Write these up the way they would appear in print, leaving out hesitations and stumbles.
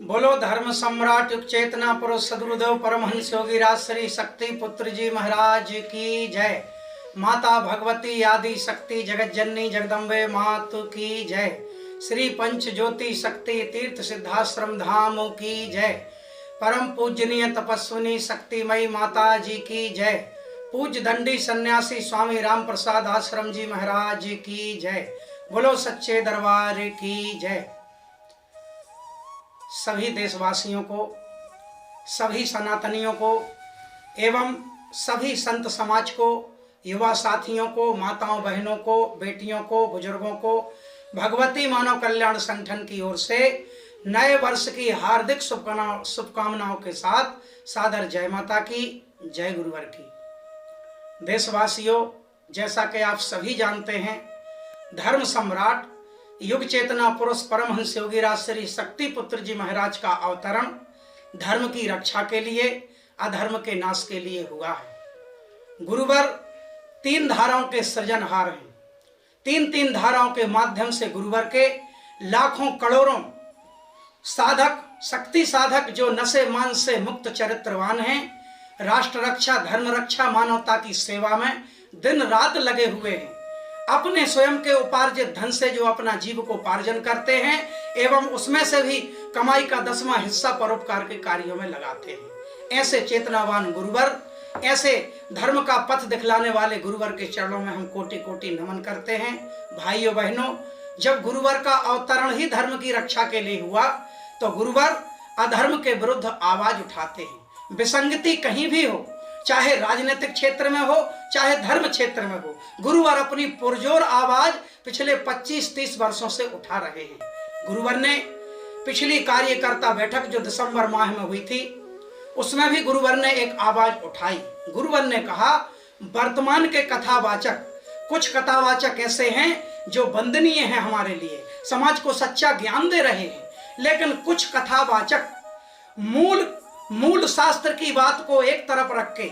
बोलो धर्म सम्राट युग चेतना पुरुष सदगुरुदेव परमहंस योगी राज श्री शक्ति पुत्र जी महाराज की जय। माता भगवती आदि शक्ति जगत जननी जगदम्बे मातु की जय। श्री पंच ज्योति शक्ति तीर्थ सिद्धाश्रम धाम की जय। परम पूजनीय तपस्विनी शक्तिमयी माता जी की जय। पूज्य दंडी सन्यासी स्वामी राम प्रसाद आश्रम जी महाराज की जय। बोलो सच्चे दरबार की जय। सभी देशवासियों को, सभी सनातनियों को एवं सभी संत समाज को, युवा साथियों को, माताओं बहनों को, बेटियों को, बुजुर्गों को भगवती मानव कल्याण संगठन की ओर से नए वर्ष की हार्दिक शुभकामनाओं के साथ सादर जय माता की, जय गुरुवर की। देशवासियों, जैसा कि आप सभी जानते हैं, धर्म सम्राट युग चेतना पुरुष परमहंस योगी राज श्री शक्ति पुत्र जी महाराज का अवतरण धर्म की रक्षा के लिए, अधर्म के नाश के लिए हुआ है। गुरुवर तीन धाराओं के सृजनहार हैं। तीन धाराओं के माध्यम से गुरुवर के लाखों करोड़ों साधक, शक्ति साधक जो नशे मान से मुक्त चरित्रवान हैं, राष्ट्र रक्षा, धर्म रक्षा, मानवता की सेवा में दिन रात लगे हुए हैं। अपने स्वयं के उपार्जित धन से जो अपना जीविकोपार्जन करते हैं एवं उसमें से भी कमाई का 10वां हिस्सा परोपकार के कार्यों में लगाते हैं। ऐसे चेतनावान गुरुवर, ऐसे धर्म का पथ दिखलाने वाले गुरुवर के चरणों में हम कोटि कोटि नमन करते हैं। भाइयों बहनों, जब गुरुवर का अवतरण ही धर्म की रक्षा के लिए हुआ तो गुरुवर अधर्म के विरुद्ध आवाज उठाते हैं। विसंगति कहीं भी हो, चाहे राजनीतिक क्षेत्र में हो, चाहे धर्म क्षेत्र में हो, गुरुवर अपनी पुरजोर आवाज पिछले 25-30 वर्षों से उठा रहे हैं। गुरुवर ने पिछली कार्यकर्ता बैठक जो दिसंबर माह में हुई थी, उसमें भी गुरुवर ने एक आवाज उठाई। गुरुवर ने कहा, वर्तमान के कथावाचक, कुछ कथावाचक ऐसे हैं जो वंदनीय हैं हमारे लिए, समाज को सच्चा ज्ञान दे रहे हैं, लेकिन कुछ कथावाचक मूल शास्त्र की बात को एक तरफ रख के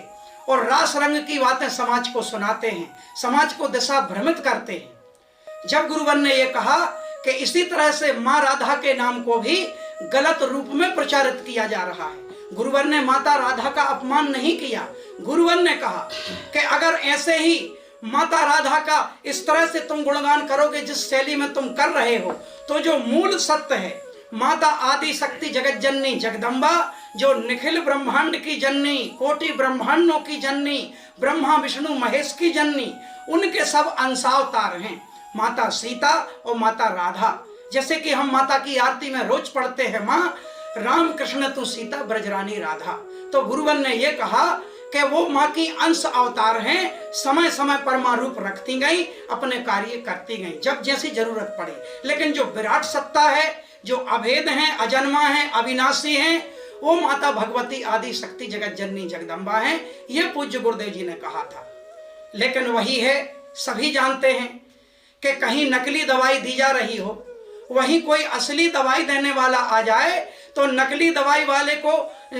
और रास रंग की बातें समाज को सुनाते हैं, समाज को दिशा भ्रमित करते हैं। जब गुरुवर ने यह कहा कि इसी तरह से मां राधा के नाम को भी गलत रूप में प्रचारित किया जा रहा है, गुरुवर ने माता राधा का अपमान नहीं किया। गुरुवर ने कहा कि अगर ऐसे ही माता राधा का इस तरह से तुम गुणगान करोगे जिस शैली में तुम कर रहे हो, तो जो मूल सत्य है, माता आदि शक्ति जगत जननी जगदम्बा, जो निखिल ब्रह्मांड की जननी, कोटि ब्रह्मांडों की जननी, ब्रह्मा विष्णु महेश की जननी, उनके सब अंशावतार हैं माता सीता और माता राधा। जैसे कि हम माता की आरती में रोज पढ़ते हैं, माँ राम कृष्ण तू सीता ब्रजरानी राधा, तो गुरुवर ने यह कहा कि वो माँ की अंश अवतार हैं, समय समय पर माँ रूप रखती गई, अपने कार्य करती गई जब जैसी जरूरत पड़ी। लेकिन जो विराट सत्ता है, जो अभेद हैं, अजन्मा हैं, अविनाशी हैं, वो माता भगवती आदि शक्ति जगत जननी जगदम्बा हैं। ये पूज्य गुरुदेव जी ने कहा था। लेकिन वही है, सभी जानते हैं कि कहीं नकली दवाई दी जा रही हो, वहीं कोई असली दवाई देने वाला आ जाए तो नकली दवाई वाले को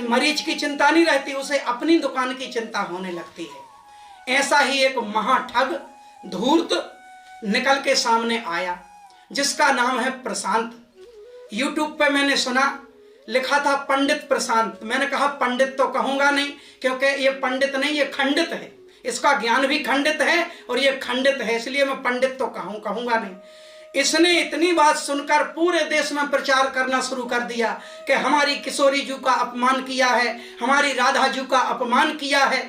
मरीज की चिंता नहीं रहती, उसे अपनी दुकान की चिंता होने लगती है। ऐसा ही एक महाठग धूर्त निकल के सामने आया, जिसका नाम है प्रशांत। यूट्यूब पे मैंने सुना, लिखा था पंडित प्रशांत। मैंने कहा पंडित तो कहूंगा नहीं, क्योंकि ये पंडित नहीं, ये खंडित है, इसका ज्ञान भी खंडित है और ये खंडित है, इसलिए मैं पंडित तो कहूंगा नहीं। इसने इतनी बात सुनकर पूरे देश में प्रचार करना शुरू कर दिया कि हमारी किशोरी जी का अपमान किया है, हमारी राधा जी का अपमान किया है,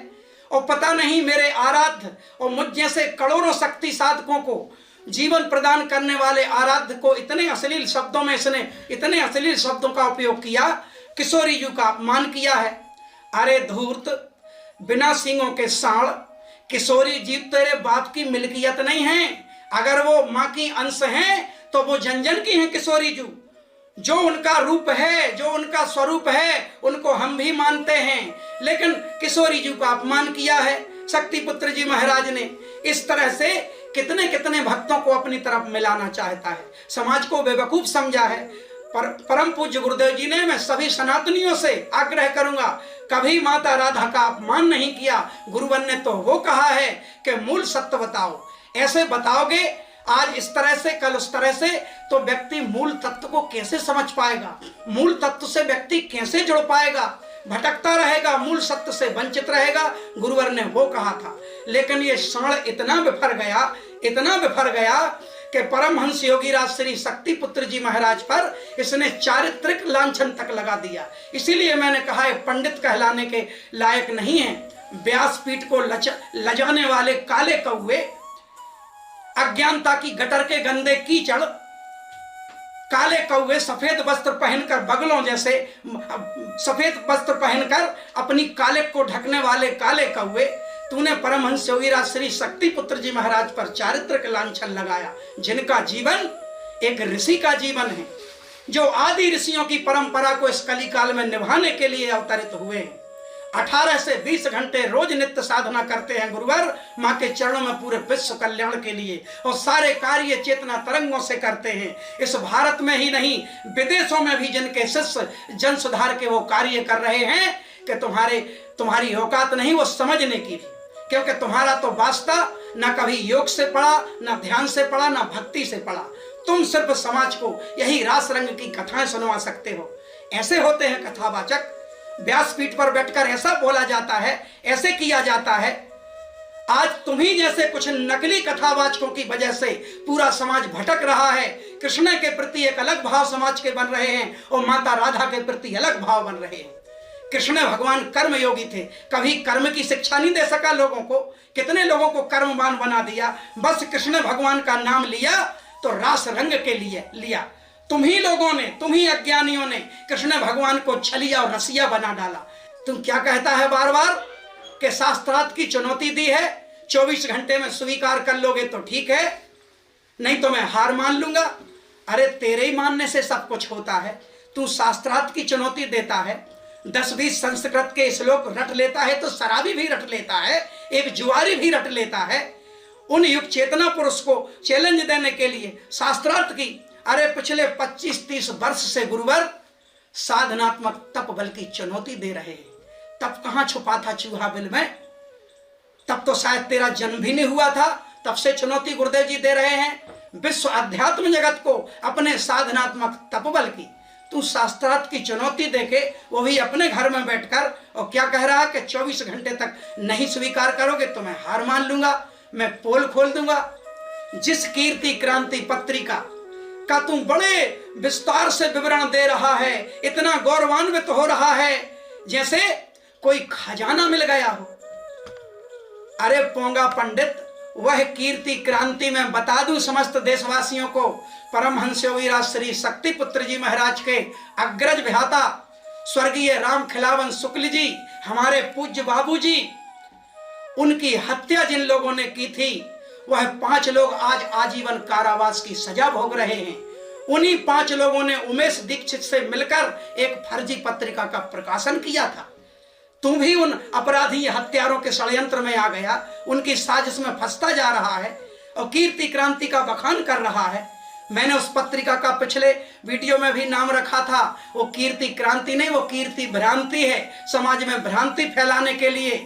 और पता नहीं मेरे आराध्य और मुझ जैसे करोड़ों शक्ति साधकों को जीवन प्रदान करने वाले आराध्य को इतने अश्लील शब्दों में इसने इतने अश्लील शब्दों का उपयोग किया, किशोरी जी का अपमान किया है। अरे धूर्त, बिना सींगों के सांड, किशोरी जी तेरे बाप की मिल्कियत नहीं है। अगर वो माँ की अंश हैं तो वो जन की हैं किशोरी जी। जो उनका रूप है, जो उनका स्वरूप है, उनको हम भी मानते हैं, लेकिन किशोरी जी का अपमान किया है शक्ति पुत्र जी महाराज ने। इस तरह से कितने कितने भक्तों को अपनी तरफ मिलाना चाहता है, समाज को बेवकूफ समझा है। परम पूज्य गुरुदेव जी ने, मैं सभी सनातनियों से आग्रह करूंगा, कभी माता राधा का अपमान नहीं किया। गुरुवर ने तो वो कहा है कि मूल सत्य बताओ, ऐसे बताओगे आज इस तरह से, कल उस तरह से, तो व्यक्ति मूल तत्व को कैसे समझ पाएगा? मूल तत्व से व्यक्ति कैसे जुड़ पाएगा? भटकता रहेगा, मूल सत्य से वंचित रहेगा। गुरुवर ने वो कहा था। लेकिन ये साण इतना विफर गया, इतना विफर गया कि परमहंस योगीराज श्री शक्तिपुत्र जी महाराज पर इसने चारित्रिक लांछन तक लगा दिया। इसीलिए मैंने कहा है पंडित कहलाने के लायक नहीं है। व्यासपीठ को लजाने वाले काले कौवे, अज्ञानता की गटर के गंदे कीचड़, काले कौवे सफेद वस्त्र पहनकर, बगलों जैसे सफेद वस्त्र पहनकर अपनी काले को ढकने वाले काले कौवे, तूने परमहंस योगीराज श्री शक्तिपुत्र जी महाराज पर चारित्रिक लांछन लगाया, जिनका जीवन एक ऋषि का जीवन है, जो आदि ऋषियों की परंपरा को इस कलिकाल में निभाने के लिए अवतरित हुए हैं। 18 से 20 घंटे रोज नित्य साधना करते हैं गुरुवर माँ के चरणों में पूरे विश्व कल्याण के लिए, और सारे कार्य चेतना तरंगों से करते हैं। इस भारत में ही नहीं, विदेशों में भी जिनके शिष्य जन सुधार के वो कार्य कर रहे हैं कि तुम्हारी औकात नहीं वो समझने की भी, क्योंकि तुम्हारा तो वास्ता ना कभी योग से पढ़ा, ना ध्यान से पढ़ा, ना भक्ति से पढ़ा। तुम सिर्फ समाज को यही रास रंग की कथाएं सुनवा सकते हो। ऐसे होते हैं कथावाचक। व्यासपीठ पर बैठकर ऐसा बोला जाता है, ऐसे किया जाता है। आज तुम्ही जैसे कुछ नकली कथावाचकों की वजह से पूरा समाज भटक रहा है। कृष्ण के प्रति एक अलग भाव समाज के बन रहे हैं और माता राधा के प्रति अलग भाव बन रहे हैं। कृष्ण भगवान कर्म योगी थे, कभी कर्म की शिक्षा नहीं दे सका लोगों को। कितने लोगों को कर्मवान बना दिया, बस कृष्ण भगवान का नाम लिया तो रास रंग के लिए लिया। तुम ही लोगों ने, तुम ही अज्ञानियों ने कृष्ण भगवान को छलिया और रसिया बना डाला। तुम क्या कहता है बार बार कि शास्त्रार्थ की चुनौती दी है, 24 घंटे में स्वीकार कर लोगे तो ठीक है, नहीं तो मैं हार मान लूंगा। अरे तेरे ही मानने से सब कुछ होता है। तू शास्त्रार्थ की चुनौती देता है, 10-20 संस्कृत के श्लोक रट लेता है तो शराबी भी रट लेता है, एक जुआरी भी रट लेता है। उन युग चेतना पुरुष को चैलेंज देने के लिए शास्त्रार्थ की, अरे पिछले 25-30 वर्ष से गुरुवर साधनात्मक तप बल की चुनौती दे रहे हैं। तप कहां छुपा था चूहा बिल में? तब तो शायद तेरा जन्म भी नहीं हुआ था, तब से चुनौती गुरुदेव जी दे रहे हैं विश्व अध्यात्म जगत को अपने साधनात्मक तप बल की। तू शास्त्रार्थ की चुनौती देके, वो भी अपने घर में बैठकर, और क्या कह रहा है कि 24 घंटे तक नहीं स्वीकार करोगे तो मैं हार मान लूंगा, मैं पोल खोल दूंगा। जिस कीर्ति क्रांति पत्रिका का तुम बड़े विस्तार से विवरण दे रहा है, इतना गौरवान्वित हो रहा है जैसे कोई खजाना मिल गया हो। अरे पोंगा पंडित, वह कीर्ति क्रांति में बता दूं समस्त देशवासियों को, परमहंस योगीराज श्री शक्तिपुत्र जी महाराज के अग्रज भ्राता स्वर्गीय राम खिलावन शुक्ल जी, हमारे पूज्य बाबूजी, उनकी हत्या जिन लोगों ने की थी, वह 5 लोग आज आजीवन कारावास की सजा भोग रहे हैं। उन्हीं 5 लोगों ने उमेश दीक्षित से मिलकर एक फर्जी पत्रिका का प्रकाशन किया था। तू भी उन अपराधी हत्यारों के षड्यंत्र में आ गया, उनकी साजिश में फंसता जा रहा है और कीर्ति क्रांति का बखान कर रहा है। मैंने उस पत्रिका का पिछले वीडियो में भी नाम रखा था, वो कीर्ति क्रांति नहीं, वो कीर्ति भ्रांति है। समाज में भ्रांति फैलाने के लिए,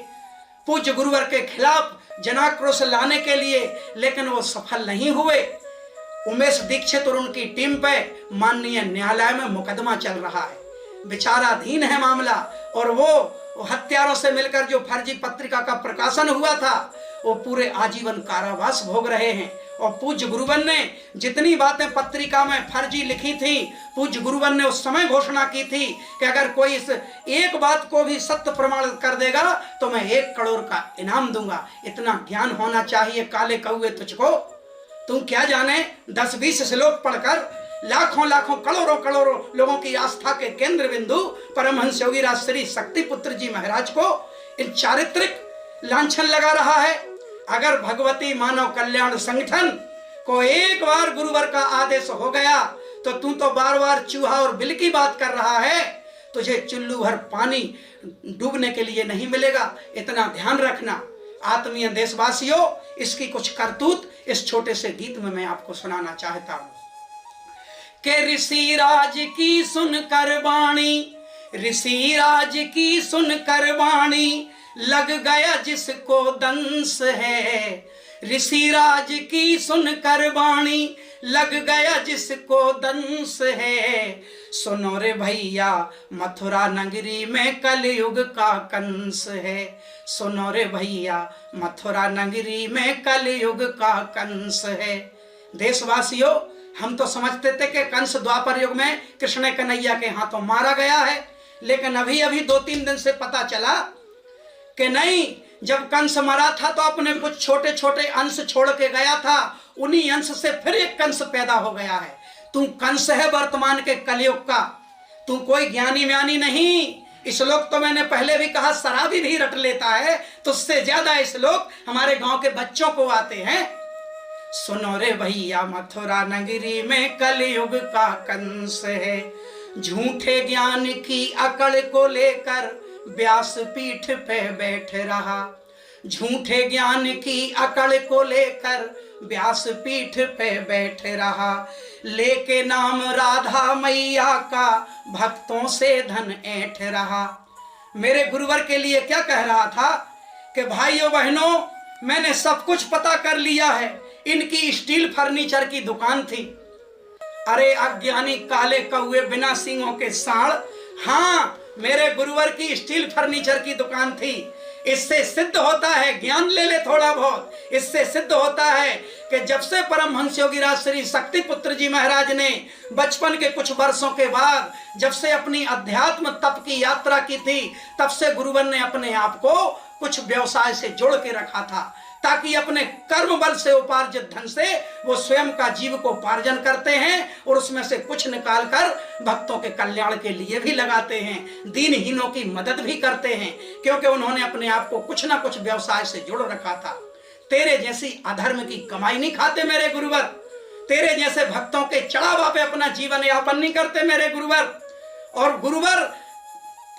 पूज्य गुरुवर के खिलाफ जनाक्रोश लाने के लिए, लेकिन वो सफल नहीं हुए। उमेश दीक्षित और उनकी टीम पे माननीय न्यायालय में मुकदमा चल रहा है, विचाराधीन है मामला। और वो हत्यारों से मिलकर जो फर्जी पत्रिका का प्रकाशन हुआ था, वो पूरे आजीवन कारावास भोग रहे हैं। और पूज्य गुरुवन ने जितनी बातें पत्रिका में फर्जी लिखी थी, पूज्य गुरुवन ने उस समय घोषणा की थी कि अगर कोई इस एक बात को भी सत्य प्रमाणित कर देगा तो मैं 1 करोड़ का इनाम दूंगा। इतना ज्ञान होना चाहिए काले कौवे तुझको। तुम क्या जाने 10-20 श्लोक पढ़कर लाखों लाखों करोड़ों करोड़ों लोगों की आस्था के केंद्र बिंदु परमहंस योगीराज श्री शक्तिपुत्र जी महाराज को इन चारित्रिक लांछन लगा रहा है। अगर भगवती मानव कल्याण संगठन को एक बार गुरुवर का आदेश हो गया तो तू तो बार बार चूहा और बिल की बात कर रहा है, तुझे चुल्लू भर पानी डूबने के लिए नहीं मिलेगा। इतना ध्यान रखना आत्मीय देशवासियों। इसकी कुछ करतूत इस छोटे से गीत में मैं आपको सुनाना चाहता हूं कि ऋषि राज की सुन कर वाणी, ऋषि राज की सुन कर वाणी, लग गया जिसको दंश है, ऋषिराज की सुनकर वाणी लग गया जिसको दंस है। सुनो रे भैया मथुरा नगरी में कलयुग का कंस है। सुनो रे भैया मथुरा नगरी में कलयुग का कंस है। देशवासियों, हम तो समझते थे कि कंस द्वापर युग में कृष्ण कन्हैया के हाथों मारा गया है, लेकिन अभी अभी 2-3 दिन से पता चला कि नहीं, जब कंस मरा था तो अपने कुछ छोटे छोटे अंश छोड़ के गया था, उन्हीं अंश से फिर एक कंस पैदा हो गया है। तू कंस है वर्तमान के कलयुग का, तू कोई ज्ञानी व्यानी नहीं। इस लोग तो मैंने पहले भी कहा शराबी भी रट लेता है, तो उससे ज्यादा इस लोग हमारे गांव के बच्चों को आते हैं। सुनो रे भैया मथुरा नगरी में कलयुग का कंस है। झूठे ज्ञान की अकड़ को लेकर व्यास पीठ पे बैठ रहा। झूठे ज्ञान की अकड़ को लेकर व्यास पीठ पे बैठ रहा। लेके नाम राधा मैया का भक्तों से धन ऐंठ रहा। मेरे गुरुवर के लिए क्या कह रहा था कि भाइयों बहनों, मैंने सब कुछ पता कर लिया है। इनकी स्टील फर्नीचर की दुकान थी। अरे अज्ञानी काले कौए बिना सींगों के साढ़, हाँ, मेरे गुरुवर की स्टील फर्नीचर की दुकान थी। इससे सिद्ध होता है, ज्ञान ले ले थोड़ा बहुत, इससे सिद्ध होता है कि जब से परमहंस योगीराज श्री शक्तिपुत्र जी महाराज ने बचपन के कुछ वर्षों के बाद जब से अपनी अध्यात्म तप की यात्रा की थी, तब से गुरुवर ने अपने आप को कुछ व्यवसाय से जोड़ के रखा था, ताकि अपने कर्म बल से उपार्जित धन से वो स्वयं का जीव को उपार्जन करते हैं और उसमें से कुछ निकाल कर भक्तों के कल्याण के लिए भी लगाते हैं, दीनहीनों की मदद भी करते हैं, क्योंकि उन्होंने अपने आप को कुछ ना कुछ व्यवसाय से जोड़ रखा था। तेरे जैसी अधर्म की कमाई नहीं खाते मेरे गुरुवर, तेरे जैसे भक्तों के चढ़ावा पे अपना जीवन यापन नहीं करते मेरे गुरुवर। और गुरुवर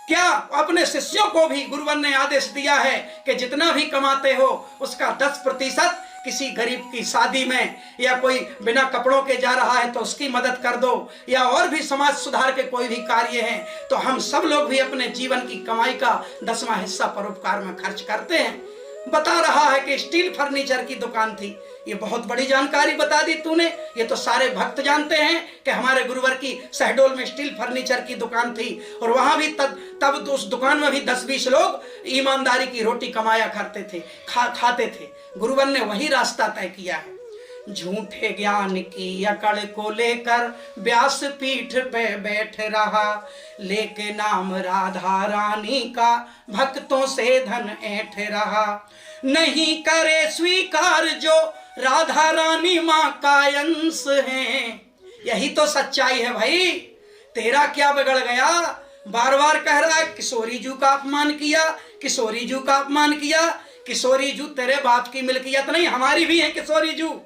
क्या अपने शिष्यों को भी गुरुवर ने आदेश दिया है कि जितना भी कमाते हो उसका 10% किसी गरीब की शादी में, या कोई बिना कपड़ों के जा रहा है तो उसकी मदद कर दो, या और भी समाज सुधार के कोई भी कार्य हैं तो हम सब लोग भी अपने जीवन की कमाई का 10वां हिस्सा परोपकार में खर्च करते हैं। बता रहा है कि स्टील फर्नीचर की दुकान थी। ये बहुत बड़ी जानकारी बता दी तूने। ये तो सारे भक्त जानते हैं कि हमारे गुरुवर की शहडोल में स्टील फर्नीचर की दुकान थी, और वहां भी तब उस दुकान में भी 10-20 लोग ईमानदारी की रोटी कमाया करते थे, खाते थे। गुरुवर ने वही रास्ता तय किया है। झूठे ज्ञान की अकड़ को लेकर व्यास पीठ पे बैठ रहा। लेके नाम राधा रानी का भक्तों से धन ऐंठ रहा। नहीं करे स्वीकार जो राधा रानी माँ का अंश है। यही तो सच्चाई है भाई। तेरा क्या बिगड़ गया? बार बार कह रहा है किशोरी जू का अपमान किया, किशोरी जू का अपमान किया। किशोरी जू तेरे बाप की मिल्कियत नहीं, हमारी भी है किशोरी जू।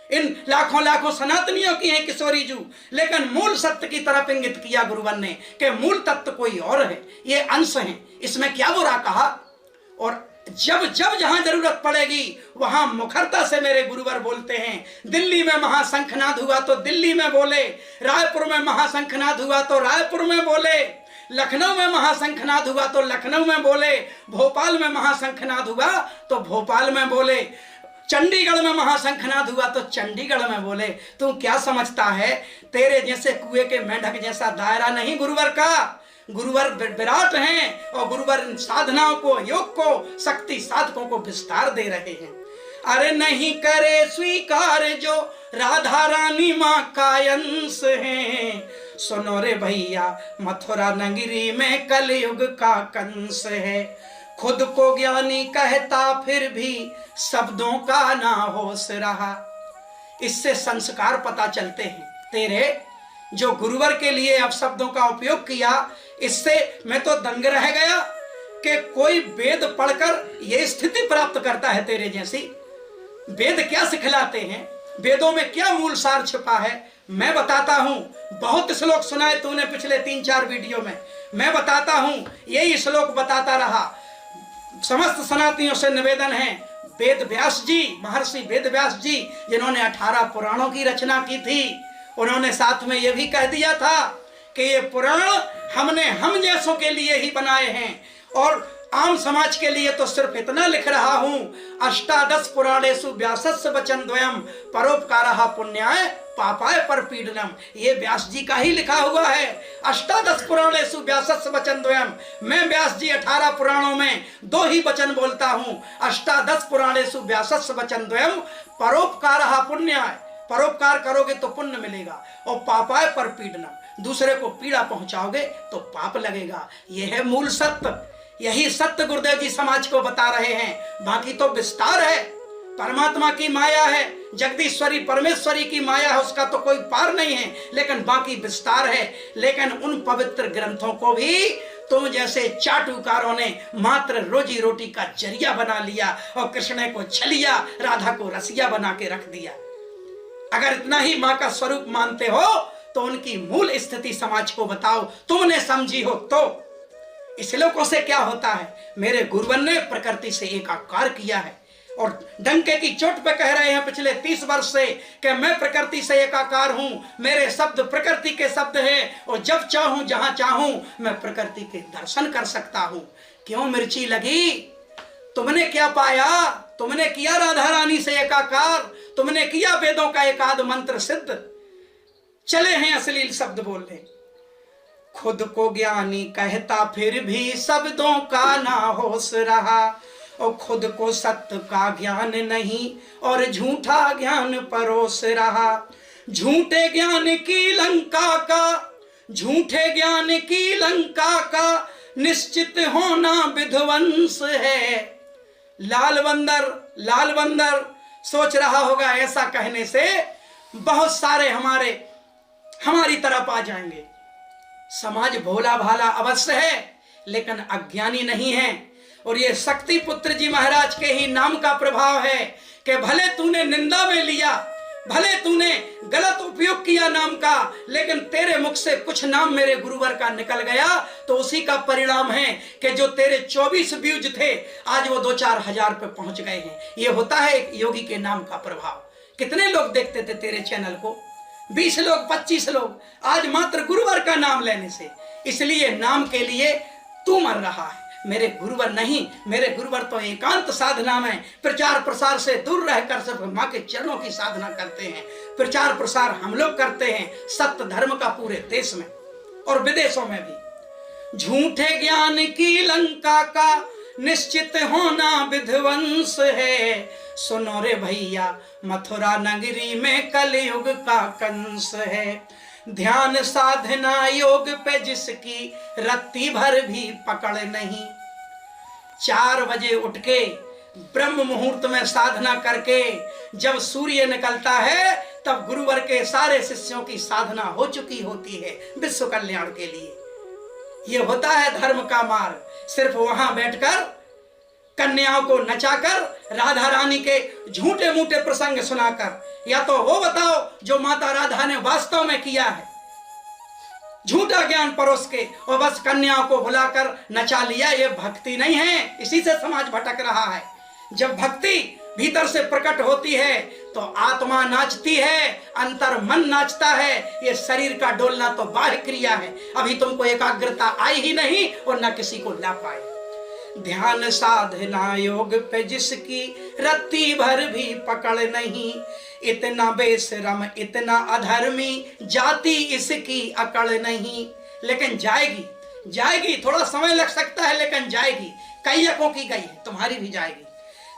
इन लाखों लाखों सनातनियों की है किशोरी जू। लेकिन मूल सत्य की तरफ इंगित किया गुरुवर ने कि मूल तत्व कोई और है, ये अंश है, इसमें क्या बुरा कहा। और जब जब जहां जरूरत पड़ेगी वहां मुखरता से मेरे गुरुवर बोलते हैं। दिल्ली में महाशंखनाद हुआ तो दिल्ली में बोले, रायपुर में महाशंखनाद हुआ तो रायपुर में बोले, लखनऊ में महाशंखनाद हुआ तो लखनऊ में बोले, भोपाल में महाशंखनाद हुआ तो भोपाल में बोले, चंडीगढ़ में महाशंखनाद हुआ तो चंडीगढ़ में बोले। तू क्या समझता है तेरे जैसे कुएं के मेंढक जैसा दायरा नहीं गुरुवर का। गुरुवर विराट हैं और गुरुवर साधनाओं को, योग को, शक्ति साधकों को विस्तार दे रहे हैं। अरे नहीं करे स्वीकार जो राधा रानी माँ का अंश है। सुनो रे भैया मथुरा नगरी में कलयुग का कंस है। खुद को ज्ञानी कहता फिर भी शब्दों का ना होश रहा। इससे संस्कार पता चलते हैं तेरे। जो गुरुवर के लिए अब शब्दों का उपयोग किया, इससे मैं तो दंग रह गया कि कोई वेद पढ़कर यह स्थिति प्राप्त करता है तेरे जैसी। वेद क्या सिखलाते हैं, वेदों में क्या मूल सार छिपा है, मैं बताता हूं। बहुत श्लोक सुनाए तूने पिछले 3-4 वीडियो में, मैं बताता हूं, यही श्लोक बताता रहा। समस्त सनातनियों से निवेदन है, वेद व्यास जी, महर्षि वेद व्यास जी जिन्होंने 18 पुराणों की रचना की थी, उन्होंने साथ में यह भी कह दिया था कि ये पुराण हमने हम जैसों के लिए ही बनाए हैं, और आम समाज के लिए तो सिर्फ इतना लिख रहा हूं, अष्टादश पुराणेषु व्यासस्य वचन द्वयम परोपकारः पुण्याय पापाय परपीडनम। ये व्यास जी का ही लिखा हुआ है। अष्टादश पुराणेषु व्यासस्य वचन द्वयम। मैं व्यास जी 18 पुराणों में 2 ही वचन बोलता हूं। अष्टादश पुराणेषु व्यासस्य वचन द्वयम परोपकारः पुण्याय। परोपकार करोगे तो पुण्य मिलेगा, और पापाय परपीडनम, दूसरे को पीड़ा पहुंचाओगे तो पाप लगेगा। यह है मूल सत्य। यही सत्य गुरुदेव जी समाज को बता रहे हैं। बाकी तो विस्तार है, परमात्मा की माया है, जगदीश्वरी परमेश्वरी की माया है, उसका तो कोई पार नहीं है, लेकिन बाकी विस्तार है। लेकिन उन पवित्र ग्रंथों को भी तुम जैसे चाटुकारों ने मात्र रोजी रोटी का जरिया बना लिया, और कृष्ण को छलिया, राधा को रसिया बना के रख दिया। अगर इतना ही मां का स्वरूप मानते हो तो उनकी मूल स्थिति समाज को बताओ, तुमने समझी हो तो। इस श्लोकों से क्या होता है? मेरे गुरुवर ने प्रकृति से एकाकार किया है, और डंके की चोट पे कह रहे हैं पिछले 30 वर्ष से कि मैं प्रकृति से एकाकार हूं, मेरे शब्द प्रकृति के शब्द हैं, और जब चाहूं जहां चाहूं मैं प्रकृति के दर्शन कर सकता हूं। क्यों मिर्ची लगी? तुमने क्या पाया? तुमने किया राधा रानी से एकाकार, तुमने किया वेदों का एकाद मंत्र सिद्ध। चले हैं अश्लील शब्द बोलने। खुद को ज्ञानी कहता फिर भी शब्दों का ना होश रहा, और खुद को सत्य का ज्ञान नहीं और झूठा ज्ञान परोस रहा। झूठे ज्ञान की लंका का, झूठे ज्ञान की लंका का निश्चित होना विध्वंस है। लाल बंदर सोच रहा होगा ऐसा कहने से बहुत सारे हमारी तरफ आ जाएंगे। समाज भोला भाला अवश्य है, लेकिन अज्ञानी नहीं है। और ये शक्ति पुत्र जी महाराज के ही नाम का प्रभाव है कि भले तूने निंदा में लिया, भले तूने गलत उपयोग किया नाम का, लेकिन तेरे मुख से कुछ नाम मेरे गुरुवर का निकल गया, तो उसी का परिणाम है कि जो तेरे 24 व्यूज थे आज वो 2-4 हजार पे पहुंच गए हैं। ये होता है एक योगी के नाम का प्रभाव। कितने लोग देखते थे तेरे चैनल को? 20 लोग, 25 लोग, आज मात्र गुरुवर का नाम लेने से। इसलिए नाम के लिए तू मर रहा है, मेरे गुरुवर नहीं। मेरे गुरुवर तो एकांत साधना में प्रचार प्रसार से दूर रहकर सिर्फ माँ के चरणों की साधना करते हैं। प्रचार प्रसार हम लोग करते हैं सत्य धर्म का पूरे देश में और विदेशों में भी। झूठे ज्ञान की लंका का निश्चित होना विध्वंस है। सुनो रे भैया, मथुरा नगरी में कलयुग का कंस है। ध्यान साधना योग पे जिसकी रत्ती भर भी पकड़ नहीं। 4 बजे उठ के ब्रह्म मुहूर्त में साधना करके जब सूर्य निकलता है, तब गुरुवर के सारे शिष्यों की साधना हो चुकी होती है विश्व कल्याण के लिए। ये होता है धर्म का मार्ग। सिर्फ वहां बैठकर कन्याओं को नचाकर, राधा रानी के झूठे मूठे प्रसंग सुनाकर, या तो वो बताओ जो माता राधा ने वास्तव में किया है, झूठा ज्ञान परोस के और बस कन्याओं को बुलाकर नचा लिया। ये भक्ति नहीं है। इसी से समाज भटक रहा है। जब भक्ति भीतर से प्रकट होती है तो आत्मा नाचती है, अंतर मन नाचता है। ये शरीर का डोलना तो बाह्य क्रिया है। अभी तुमको एकाग्रता आई ही नहीं और न किसी को ला पाए। ध्यान साधना योग पे जिसकी रत्ती भर भी पकड़ नहीं। इतना बेशरम इतना अधर्मी जाति इसकी अकड़ नहीं। लेकिन जाएगी, थोड़ा समय लग सकता है लेकिन जाएगी। कैयकों की गई है, तुम्हारी भी जाएगी।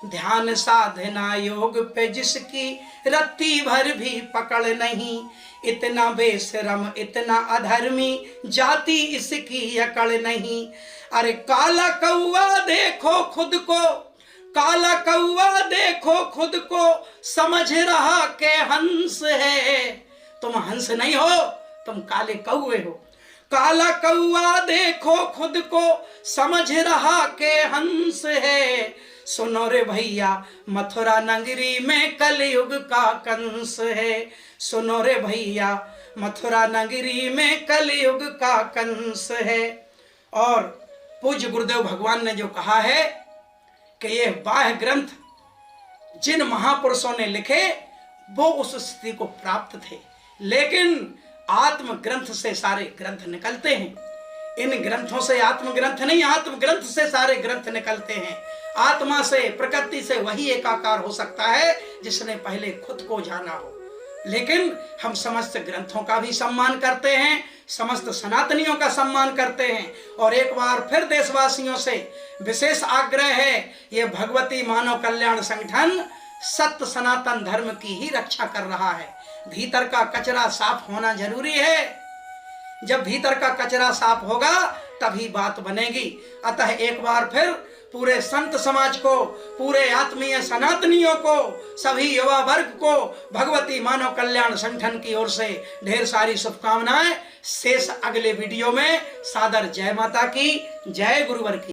ध्यान साधना योग पे जिसकी रत्ती भर भी पकड़ नहीं। इतना बेशरम इतना अधर्मी जाति इसकी अकड़ नहीं। अरे काला कौवा देखो खुद को, काला कौवा देखो खुद को, समझ रहा के हंस है। तुम हंस नहीं हो, तुम काले कौवे हो। काला कौवा देखो खुद को, समझ रहा के हंस है। सुनो रे भैया, मथुरा नगरी में कलयुग का कंस है। सुनो रे भैया, मथुरा नगरी में कलयुग का कंस है। और पूज्य गुरुदेव भगवान ने जो कहा है कि ये बाह्य ग्रंथ जिन महापुरुषों ने लिखे वो उस स्थिति को प्राप्त थे, लेकिन आत्म ग्रंथ से सारे ग्रंथ निकलते हैं। इन ग्रंथों से आत्म ग्रंथ नहीं, आत्म ग्रंथ से सारे ग्रंथ निकलते हैं। आत्मा से, प्रकृति से वही एकाकार हो सकता है जिसने पहले खुद को जाना हो। लेकिन हम समस्त ग्रंथों का भी सम्मान करते हैं, समस्त सनातनियों का सम्मान करते हैं। और एक बार फिर देशवासियों से विशेष आग्रह है, ये भगवती मानव कल्याण संगठन सत्य सनातन धर्म की ही रक्षा कर रहा है। भीतर का कचरा साफ होना जरूरी है। जब भीतर का कचरा साफ होगा तभी बात बनेगी। अतः एक बार फिर पूरे संत समाज को, पूरे आत्मीय सनातनियों को, सभी युवा वर्ग को भगवती मानव कल्याण संगठन की ओर से ढेर सारी शुभकामनाएं। शेष अगले वीडियो में सादर जय माता की, जय गुरुवर की।